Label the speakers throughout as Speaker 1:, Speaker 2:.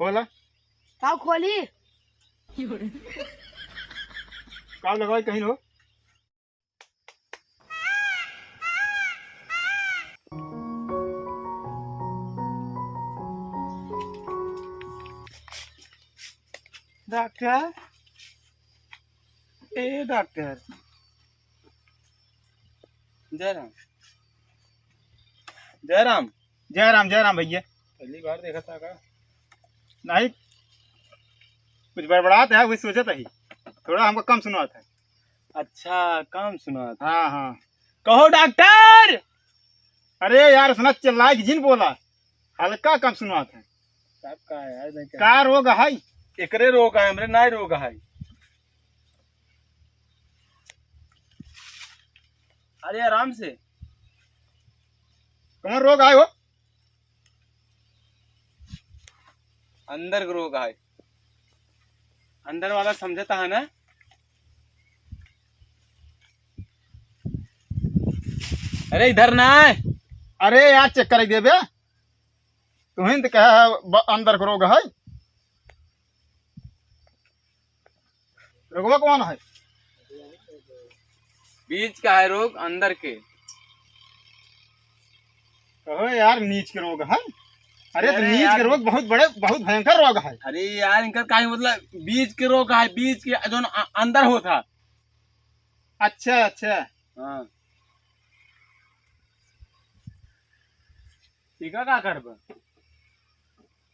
Speaker 1: खोला
Speaker 2: का खोली
Speaker 1: का लगाई कहीं हो। Doctor A doctor Jairam Jairam Jairam Jairam भैया पहली बार देखा था का नहीं कुछ बड़बड़ात है वही सोचा ही थोड़ा हमको कम सुना था।
Speaker 3: अच्छा कम सुना था।
Speaker 1: हाँ हाँ
Speaker 3: कहो डॉक्टर।
Speaker 1: अरे यार सुना चिल्ला कि जिन बोला हल्का कम सुना था।
Speaker 3: सब का है यार
Speaker 1: का रोग है
Speaker 3: एकरे रोग है हमरे ना रोग है। अरे आराम से
Speaker 1: कौन रोग आए हो।
Speaker 3: अंदर का रोग है अंदर वाला समझता है ना। अरे इधर ना है।
Speaker 1: अरे यार चेक कर देबे तुम्हें तो कहा अंदर का रोग है। रोगवा कौन है।
Speaker 3: बीच का है रोग अंदर के।
Speaker 1: कहो यार नीच के रोग है। अरे तो
Speaker 3: अरे
Speaker 1: नीच
Speaker 3: यार।
Speaker 1: के रोग बहुत बड़े बहुत भयंकर रोग है।
Speaker 3: अरे यार इनका का मतलब बीज के रोग है बीज के जो अंदर होता।
Speaker 1: अच्छा अच्छा
Speaker 3: हाँ ठीक है का करब।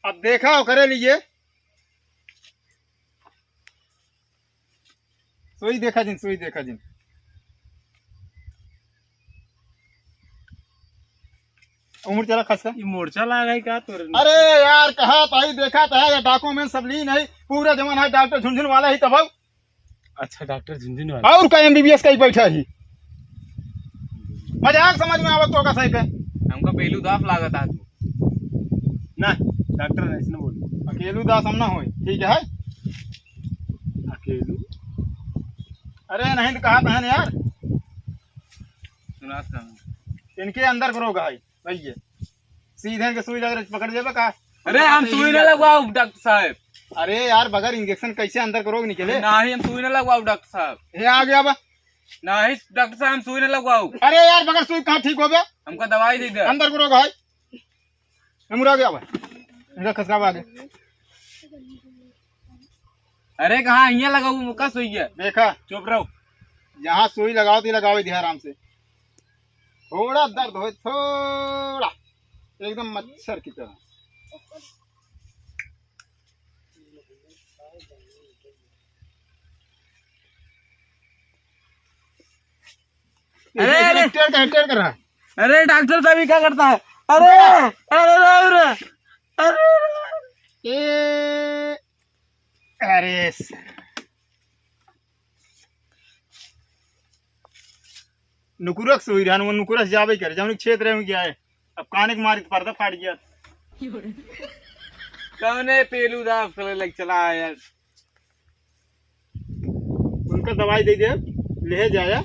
Speaker 1: अब देखा हो करे लीजिए सुई देखा जिन उम्र चला खसका।
Speaker 3: ये मोर्चा लगा है क्या तोरे।
Speaker 1: अरे यार कहा ताई देखा था या डॉक्यूमेंट सब ली नहीं पूरा जमान है डॉक्टर झुंझुन वाला ही तब
Speaker 3: अच्छा डॉक्टर झुंझुन वाला।
Speaker 1: और का एमबीबीएस का ही बैठा ही मजाक समझ में आवत तो का सही का
Speaker 3: हमका पहलू दाफ लागत है ना डॉक्टर ने इसने बोल
Speaker 1: अकेलू दास हम ना हो ठीक है।
Speaker 3: अकेलू
Speaker 1: अरे नहीं तो कहा था यार
Speaker 3: सुना था।
Speaker 1: इनके अंदर का रोग है भैया सीधे के सुई लग पकड़ देबे का।
Speaker 3: अरे हम सुई न लगवाओ डॉक्टर साहब।
Speaker 1: अरे यार बगैर इंजेक्शन कैसे अंदर का रोग निकले।
Speaker 3: नहीं हम सुई न लगवाओ डॉक्टर साहब।
Speaker 1: ये आ गया बा।
Speaker 3: नहीं डॉक्टर साहब हम सुई न लगवाओ।
Speaker 1: अरे यार बगैर सुई कहाँ ठीक हो गया
Speaker 3: हमको दवाई दे दे।
Speaker 1: अंदर का रोग है हमर आ गया बा इनका खसका आ गया।
Speaker 3: अरे कहाँ यहाँ लगाऊ मुका सुई है।
Speaker 1: देखा
Speaker 3: चुप रहो।
Speaker 1: जहाँ सुई लगाओ तो लगाओ ध्यान आराम से थोड़ा दर्द हो थोड़ा एकदम मच्छर की तरह।
Speaker 3: अरे
Speaker 1: टेर कर रहा है।
Speaker 3: अरे डॉक्टर साहब ये क्या करता है। अरे अरे
Speaker 1: ए अरे नुकुरक सुई रहा वो नुकुरस जावे करे जब क्षेत्र में गया है अब काने के मारी तो पर्दा फाट गया।
Speaker 3: कौने पेलू दाफ लग चला यार।
Speaker 1: उनका दवाई दे दे ले जाया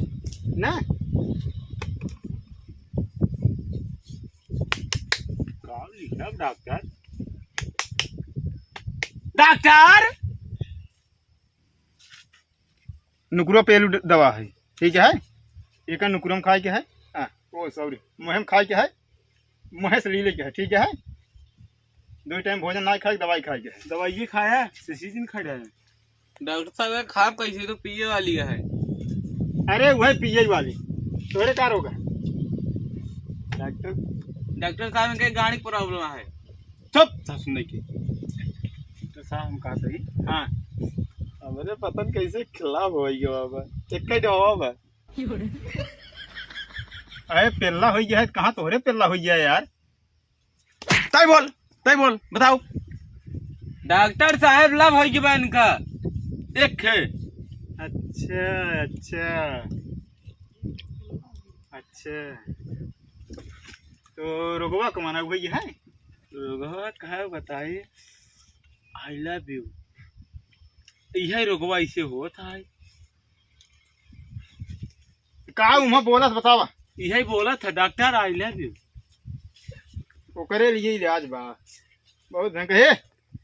Speaker 1: ना।
Speaker 3: डॉक्टर डॉक्टर
Speaker 1: नुकुरा पेलू दवा है ठीक है। एक नुकुरम खाए के है ओ सॉरी मुहम खाए के है मुहे से लीले के है ठीक है। 2 टाइम भोजन ना खाए दवाई खाए के है।
Speaker 3: दवाई खाया सीजन खड़ा है। डॉक्टर साहब खाप कैसे तो पिए वाली है।
Speaker 1: अरे वह पिए वाली तोरे का रोग है।
Speaker 3: डॉक्टर साहब इनके गाड़ी प्रॉब्लम है।
Speaker 1: चुप
Speaker 3: सुनने की डॉक्टर साहब हम कहा सही।
Speaker 1: हाँ
Speaker 3: हमारे पतन कैसे खिलाफ हो गया बाबा एक जवाब है।
Speaker 1: अरे पेल्ला हो गया है कहाँ तोहरे पेल्ला हो गया यार।
Speaker 3: तय बोल बताओ। डॉक्टर साहब लाभ हो गया इनका एक है।
Speaker 1: अच्छा अच्छा अच्छा तो रोगवा कमाना वही है।
Speaker 3: रोगवा कहा बताइए। आई लव यू यही रोगवा ऐसे होता है।
Speaker 1: का उमा बोला बतावा।
Speaker 3: यही बोला था डॉक्टर आई लव यू।
Speaker 1: ओकरे लिए इलाज बा बहुत भयंकर है।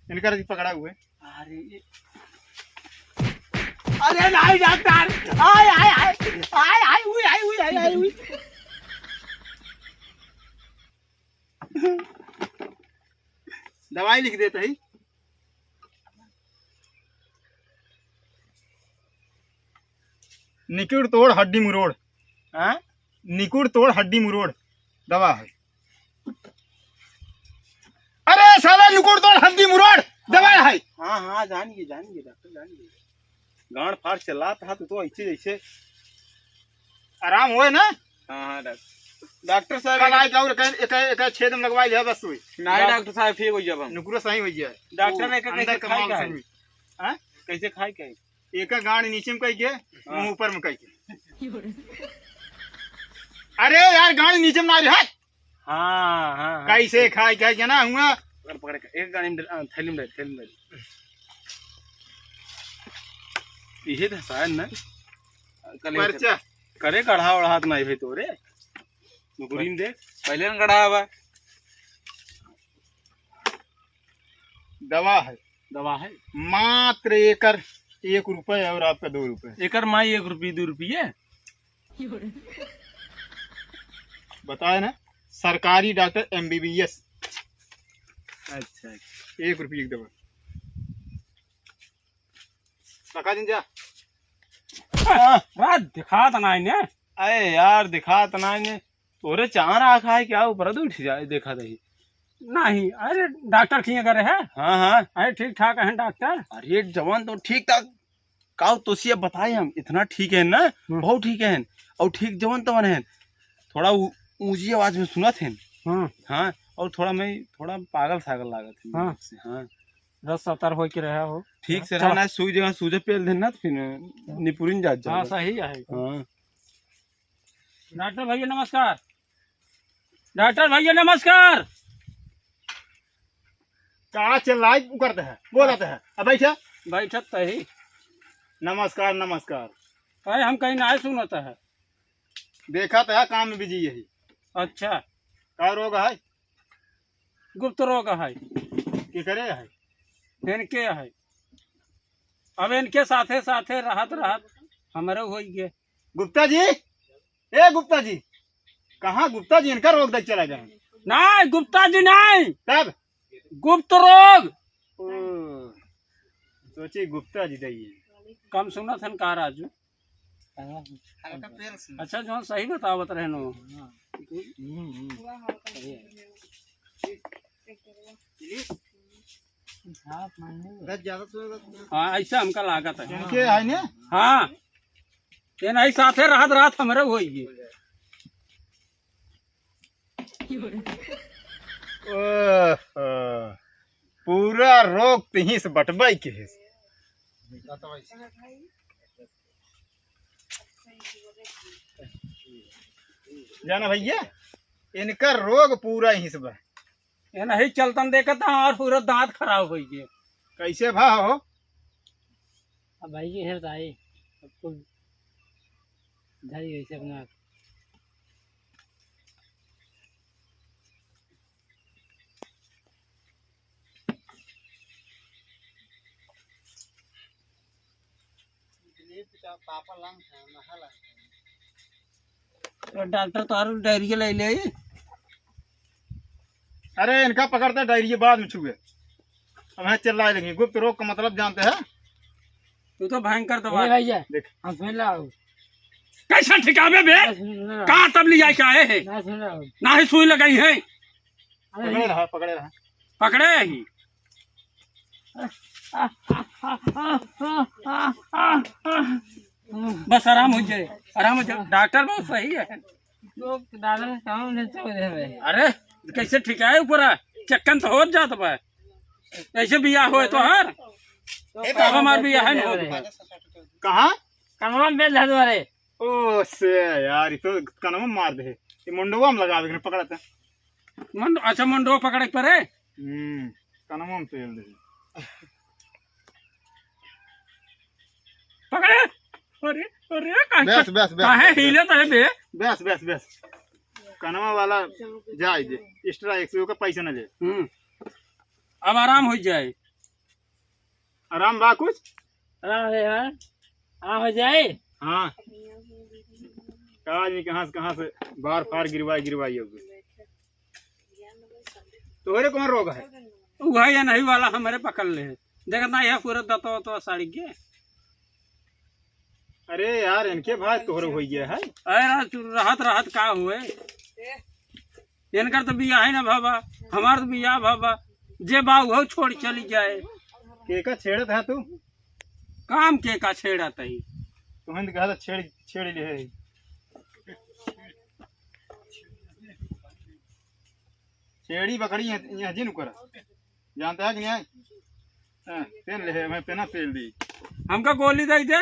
Speaker 1: इनका रजी पकड़ा हुए।
Speaker 3: अरे अरे नहीं डॉक्टर, आय आय आय आय आय हुई आय हुई आय आय हुई।
Speaker 1: दवाई लिख देते ही। निकुड़ तोड़ हड्डी मुरोड़।
Speaker 3: हाँ
Speaker 1: निकुड़ तोड़ हड्डी मुरोड़ दवा है। अरे साला निकुड़ तोड़ हड्डी मुरोड़ दवा है।
Speaker 3: हाँ हाँ जानिए जानिए डॉक्टर जानिए। गांड फाड़ चला था तो ऐसे जैसे
Speaker 1: आराम होए ना।
Speaker 3: हाँ हाँ डॉक्टर साहब
Speaker 1: कल आए और एक छेद में लगवाई लिया बस हुई।
Speaker 3: नहीं डॉक्टर साहब ठीक हो जब हम
Speaker 1: नुकुरो सही हो जाए।
Speaker 3: डॉक्टर ने
Speaker 1: अंदर
Speaker 3: कैसे
Speaker 1: का
Speaker 3: खाई
Speaker 1: मांग
Speaker 3: का
Speaker 1: सही। हां
Speaker 3: कैसे खाई का
Speaker 1: एक का गांड नीचे में कह के मुंह ऊपर में कह के। अरे यार गांड नीचे में ना रहा।
Speaker 3: हाँ हाँ
Speaker 1: कैसे खाई क्या क्या ना हुआ।
Speaker 3: पकड़ पकड़ के एक गाड़ी में थैली में ये था शायद ना
Speaker 1: पर्चा
Speaker 3: करे गढ़ा उड़ा तो नहीं भाई तोरे नुकुरीन देख पहले न गढ़ा हुआ
Speaker 1: दवा है।
Speaker 3: दवा है
Speaker 1: मात्र एकड़ 1 रुपए और आपका 2 रुपए।
Speaker 3: एकर माई 1 रुपये 2 रुपये
Speaker 1: बताए ना। सरकारी डॉक्टर MBBS।
Speaker 3: अच्छा
Speaker 1: 1 रुपये की दवा। लगा दिन जा।
Speaker 3: रात दिखा तो नहीं ने। अरे यार दिखा तो नहीं ने तोरे चाह रखा है क्या ऊपर तो उठ जाए देखा दही
Speaker 2: नहीं। अरे डॉक्टर किए करे है।
Speaker 3: हाँ हाँ
Speaker 2: अरे ठीक ठाक है डॉक्टर।
Speaker 3: अरे जवान तो ठीक ठाक काउ तो बताए हम इतना ठीक है ना बहुत ठीक है और ठीक जवान तो है थोड़ा ऊंची आवाज में सुना थे। हाँ और थोड़ा मैं थोड़ा पागल सागल लागत है।
Speaker 2: हाँ।
Speaker 3: हाँ
Speaker 2: 10-17 हो के रहा हो
Speaker 3: ठीक से रहना सुई जगह सूझे पेल देना तो फिर निपुरिन जा
Speaker 2: हाँ सही है।
Speaker 3: हाँ
Speaker 2: डॉक्टर भैया नमस्कार। डॉक्टर भैया नमस्कार।
Speaker 1: कहाँ चल रहा है करते हैं बोलाते हैं। अब बैठा
Speaker 2: बैठक तो ही।
Speaker 1: नमस्कार नमस्कार।
Speaker 2: अरे हम कहीं ना सुनता है।
Speaker 1: देखा तो है काम में बिजी यही।
Speaker 2: अच्छा
Speaker 1: का रोग है।
Speaker 2: गुप्त रोग है
Speaker 1: की करे है।
Speaker 2: इनके है। अब इनके साथे साथे रहत हमारे हो गए।
Speaker 1: गुप्ता जी ए गुप्ता जी कहाँ गुप्ता जी इनका रोग देख चला जाए।
Speaker 2: नहीं गुप्ता जी नहीं
Speaker 1: तब
Speaker 2: गुप्त रोग।
Speaker 1: सोची गुप्ता जी दी
Speaker 2: कम सुनत है का राजू। अच्छा जो सही बतावत रहे नो। हाँ ऐसा हमका लागत है।
Speaker 1: इनके है ने।
Speaker 2: हाँ ये नहीं साथे रात हमारे हो गए।
Speaker 1: पूरा रोग तही से बटबाई के है। जाना भैया इनका रोग पूरा ही से बा।
Speaker 2: ये नहीं चलतन देखता और पूरा दांत खराब हो गए।
Speaker 1: कैसे भा हो।
Speaker 2: अब भाई जी है बताइए सबको धरी वैसे अपना डॉक्टर तो डायरी ले ले।
Speaker 1: अरे इनका पकड़ते डायरी बाद में छुए। अब है चिल्लाए लगे। गुप्त रोग का मतलब जानते हैं।
Speaker 2: तू तो भयंकर दवा
Speaker 1: देख
Speaker 2: कैसा ठिकावे बे कहाँ तब लिया क्या है ना ही सुई लगाई है।
Speaker 1: पकड़े रहा
Speaker 2: पकड़े ही बस आराम हो जाए आराम हो जाए। डॉक्टर बहुत सही है। अरे कैसे ठिकाए ऊपर चक्कन तो हो जात बा ऐसे बिया हो तो हर हमार बिया है ना
Speaker 1: कहाँ
Speaker 2: कमरा में बेल है।
Speaker 1: ओ से यार ये तो कनमा मार दे। ये मुंडवा में लगा दे पकड़ता।
Speaker 2: अच्छा मुंडो पकड़े परे
Speaker 1: कनमा में तेल दे
Speaker 2: पकड़े। अरे अरे
Speaker 1: बस बस
Speaker 2: काहे हिले तो है बे।
Speaker 1: बस बस बस कनमा वाला जाए दे एक्स्ट्रा 100 का पैसा न ले।
Speaker 2: अब आराम हो जाए।
Speaker 1: आराम बा कुछ?
Speaker 2: हो जाए।
Speaker 1: हाँ आदमी कहाँ से बार फार गिरवाई होगी। तोहरे कौन रोग है?
Speaker 2: वह या नहीं वाला हमारे पकड़ ले देखना यह पूरा दतो तो साड़ी के।
Speaker 1: अरे यार इनके भाई तोहरे हो गया है।
Speaker 2: अरे राहत का हुए इनकर तो बिया है ना बाबा, हमार तो बिया बाबा जे बाबू छोड़ चली जाए।
Speaker 1: के का छेड़त है तू?
Speaker 2: काम के का छेड़त है?
Speaker 1: तुहन कहा था छेड़ ले है। छेड़ी बकरी यहाँ जिन कर जानता है कि नहीं? पेन ले मैं पेना पेल दी
Speaker 2: हमका गोली दे दे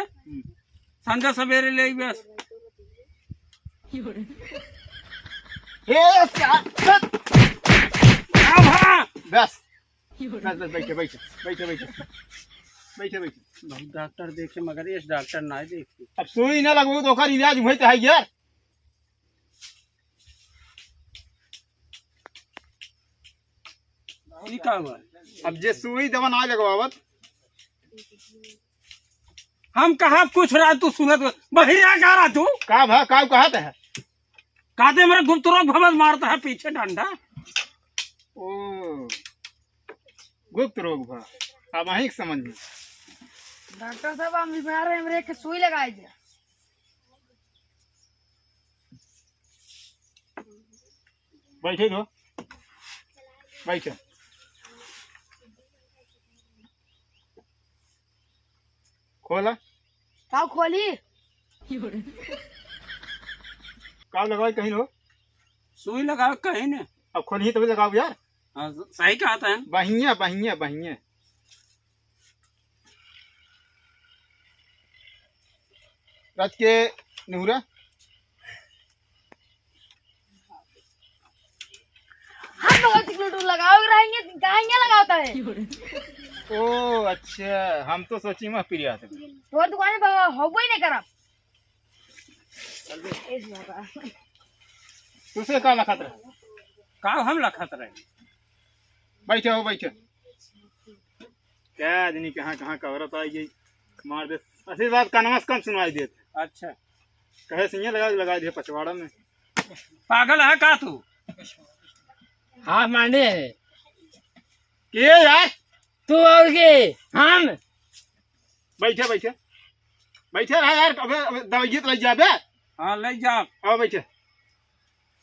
Speaker 2: संजय सवेरे ले बस।
Speaker 1: बस बैठे
Speaker 2: डॉक्टर देखे मगर इस डॉक्टर ना देखे।
Speaker 1: अब सुई ना लगो तो ओकर इलाज होई है यार।
Speaker 2: ई का हुआ?
Speaker 1: अब जे सुई दवा ना लगवावत
Speaker 2: हम कहा कुछ रहा तू सुनत बहिरा का रहा तू
Speaker 1: का कहत है?
Speaker 2: कहते मेरा गुप्त रोग भवन मारता है पीछे डंडा।
Speaker 1: ओ गुप्त रोग भा अब वही समझ में।
Speaker 4: डॉक्टर साहब हम बीमार हैं, मेरे के सुई लगाई दे।
Speaker 1: बैठे दो बैठे। खोला
Speaker 4: काव खोली
Speaker 1: काव लगाओ कहीं लो।
Speaker 2: सुई लगाओ कहीं ने।
Speaker 1: अब खोली तभी लगाओ यार।
Speaker 2: हाँ, सही कहा था।
Speaker 1: बहिया रच के नूरा
Speaker 4: हम बहुत टिकलू लगाओ रहेंगे कहाँ लगाता है।
Speaker 1: ओ अच्छा हम तो सोची मत प्रिया थे
Speaker 4: तोर दुकान में हो ही नहीं करा।
Speaker 1: तुसे का लखत रहे?
Speaker 2: का हम लखत रहे?
Speaker 1: बैठे क्या आदमी कहाँ का औरत आई गई मार दे। असली बात कानवा से कम सुनाई देते।
Speaker 2: अच्छा
Speaker 1: कहे सिंह लगा दिए पचवाड़ा में।
Speaker 2: पागल है का तू?
Speaker 5: हाँ माने
Speaker 1: के यार
Speaker 5: तू और के हम
Speaker 1: बैठे रहा यार। अबे दवाई तो ले जाबे।
Speaker 2: हाँ ले जा।
Speaker 1: आओ बैठे।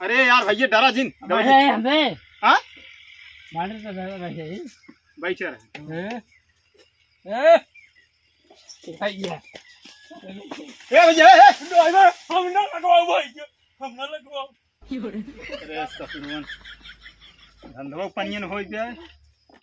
Speaker 1: अरे यार भैया डरा जिन
Speaker 5: बैठे हमें
Speaker 1: हाँ
Speaker 5: माने तो बैठे
Speaker 1: बैठे रहे।
Speaker 5: भैया
Speaker 1: भैया
Speaker 2: हम ना लगवाओ भाई हम ना लगवाओ।
Speaker 1: अरे ससुरवन धंधो पनियन हो जाए।